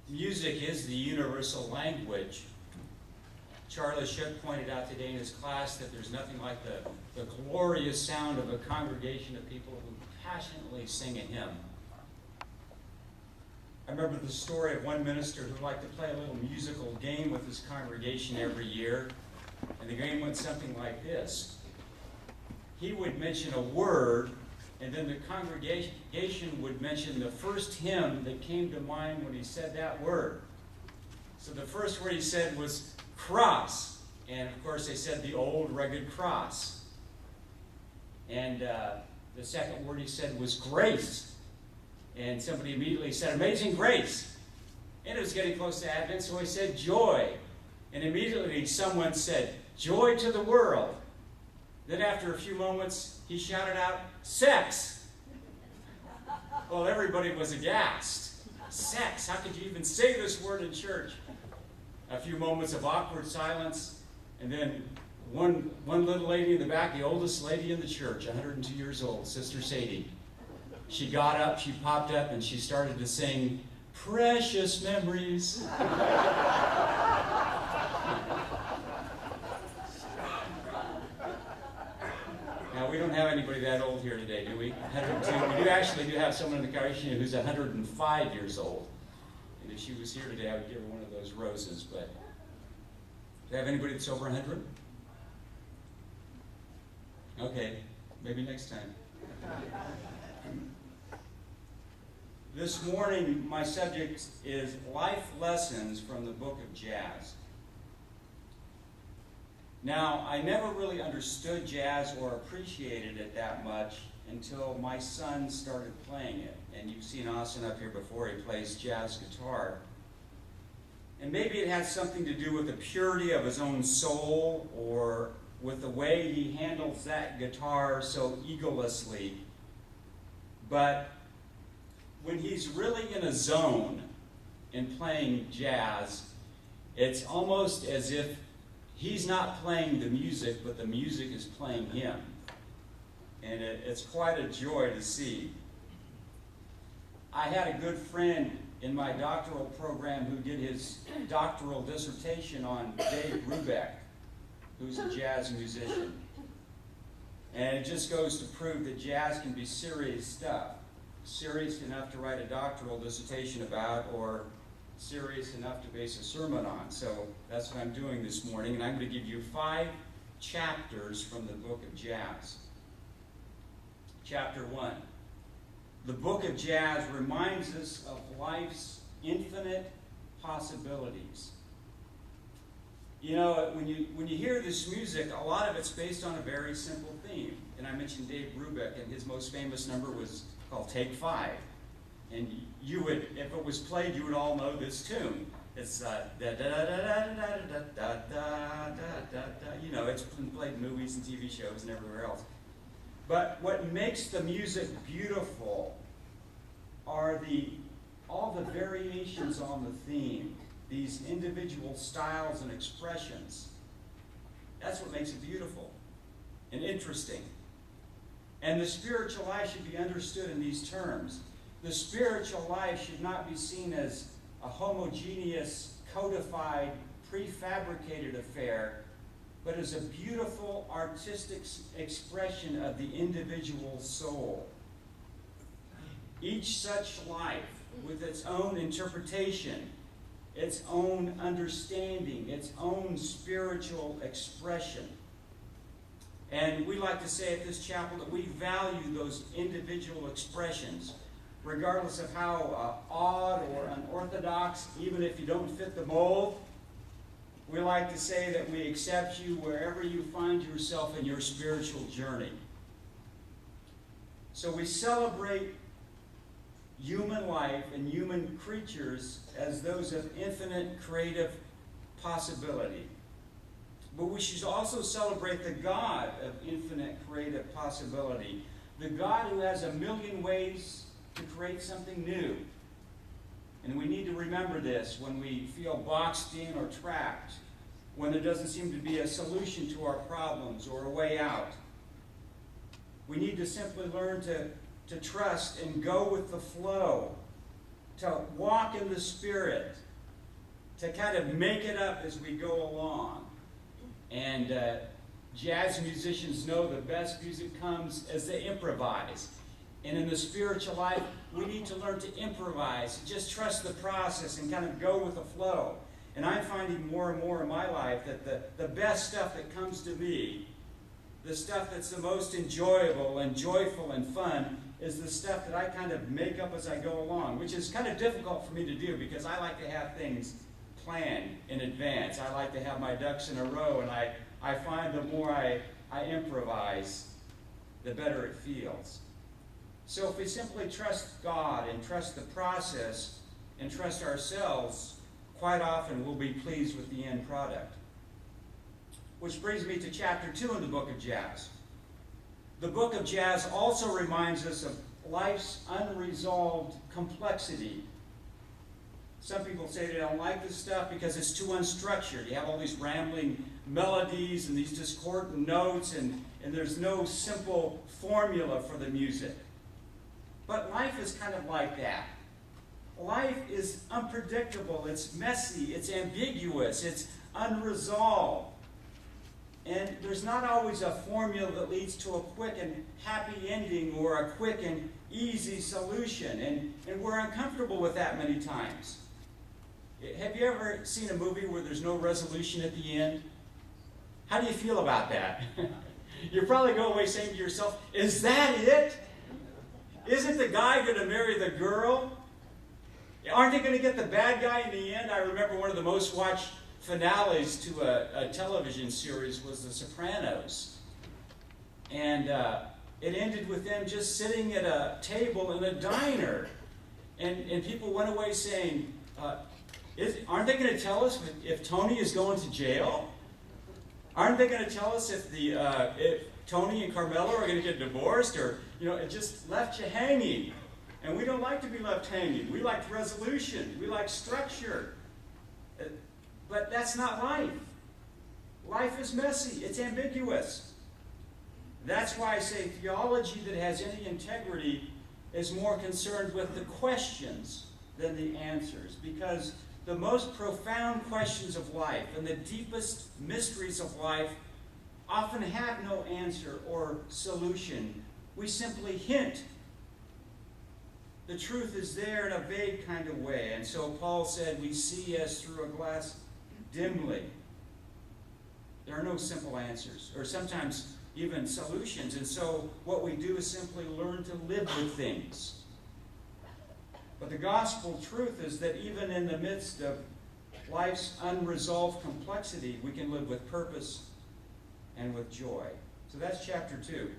Music is the universal language. Charlie Shook pointed out today in his class that there's nothing like the glorious sound of a congregation of people who passionately sing a hymn. I remember the story of one minister who liked to play a little musical game with his congregation every year, and the game went something like this. He would mention a word, and then the congregation would mention the first hymn that came to mind when he said that word. So the first word he said was cross, and of course they said the old rugged cross. And the second word he said was grace. And somebody immediately said, amazing grace. And it was getting close to Advent, so he said joy. And immediately someone said, joy to the world. Then after a few moments, he shouted out, sex. Well, everybody was aghast. Sex, how could you even say this word in church? A few moments of awkward silence, and then one little lady in the back, the oldest lady in the church, 102 years old, Sister Sadie. She got up, she popped up, and she started to sing, Precious Memories. Now, we don't have anybody that old here today, do we? 102. We do actually have someone in the congregation who's 105 years old. And if she was here today, I would give her one of those roses. But do you have anybody that's over 100? Okay, maybe next time. This morning, my subject is life lessons from the book of jazz. Now, I never really understood jazz or appreciated it that much until my son started playing it. And you've seen Austin up here before. He plays jazz guitar. And maybe it has something to do with the purity of his own soul, or with the way he handles that guitar so egolessly. But when he's really in a zone in playing jazz, it's almost as if he's not playing the music, but the music is playing him. And it's quite a joy to see. I had a good friend in my doctoral program who did his doctoral dissertation on Dave Brubeck, who's a jazz musician. And it just goes to prove that jazz can be serious stuff. Serious enough to write a doctoral dissertation about, or serious enough to base a sermon on. So that's what I'm doing this morning, and I'm going to give you 5 chapters from the book of jazz. Chapter 1. The book of jazz reminds us of life's infinite possibilities. You know, when you hear this music, a lot of it's based on a very simple theme. And I mentioned Dave Brubeck, and his most famous number was called Take 5. And you would, if it was played, you would all know this tune. It's da da da da da da da da da da. You know, it's been played in movies and TV shows and everywhere else. But what makes the music beautiful are all the variations on the theme, these individual styles and expressions. That's what makes it beautiful and interesting. And the spiritual life should be understood in these terms. The spiritual life should not be seen as a homogeneous, codified, prefabricated affair, but as a beautiful artistic expression of the individual soul. Each such life, with its own interpretation, its own understanding, its own spiritual expression. And we like to say at this chapel that we value those individual expressions, regardless of how odd or unorthodox, even if you don't fit the mold. We like to say that we accept you wherever you find yourself in your spiritual journey. So we celebrate human life and human creatures as those of infinite creative possibility. But we should also celebrate the God of infinite creative possibility, the God who has a million ways to create something new. And we need to remember this when we feel boxed in or trapped, when there doesn't seem to be a solution to our problems or a way out. We need to simply learn to trust and go with the flow to walk in the Spirit, to kind of make it up as we go along. And jazz musicians know the best music comes as they improvise. And in the spiritual life, we need to learn to improvise, just trust the process and kind of go with the flow. And I'm finding more and more in my life that the best stuff that comes to me, the stuff that's the most enjoyable and joyful and fun, is the stuff that I kind of make up as I go along, which is kind of difficult for me to do because I like to have things planned in advance. I like to have my ducks in a row, and I find the more I improvise, the better it feels. So if we simply trust God and trust the process and trust ourselves, quite often we'll be pleased with the end product. Which brings me to chapter 2 in the book of Jazz. The book of Jazz also reminds us of life's unresolved complexity. Some people say they don't like this stuff because it's too unstructured. You have all these rambling melodies and these discordant notes, and there's no simple formula for the music. But life is kind of like that. Life is unpredictable, it's messy, it's ambiguous, it's unresolved. And there's not always a formula that leads to a quick and happy ending or a quick and easy solution. And we're uncomfortable with that many times. Have you ever seen a movie where there's no resolution at the end? How do you feel about that? You probably go away saying to yourself, is that it? Isn't the guy going to marry the girl? Aren't they going to get the bad guy in the end? I remember one of the most watched finales to a television series was The Sopranos. And it ended with them just sitting at a table in a diner. And people went away saying, aren't they going to tell us if Tony is going to jail? Aren't they going to tell us if Tony and Carmela are going to get divorced? Or, it just left you hanging. And we don't like to be left hanging. We like resolution. We like structure. But that's not life. Life is messy. It's ambiguous. That's why I say theology that has any integrity is more concerned with the questions than the answers. Because the most profound questions of life and the deepest mysteries of life often have no answer or solution. We simply hint. The truth is there in a vague kind of way. And so Paul said, we see as through a glass dimly. There are no simple answers, or sometimes even solutions. And so what we do is simply learn to live with things. But the gospel truth is that even in the midst of life's unresolved complexity, we can live with purpose and with joy. So that's chapter 2.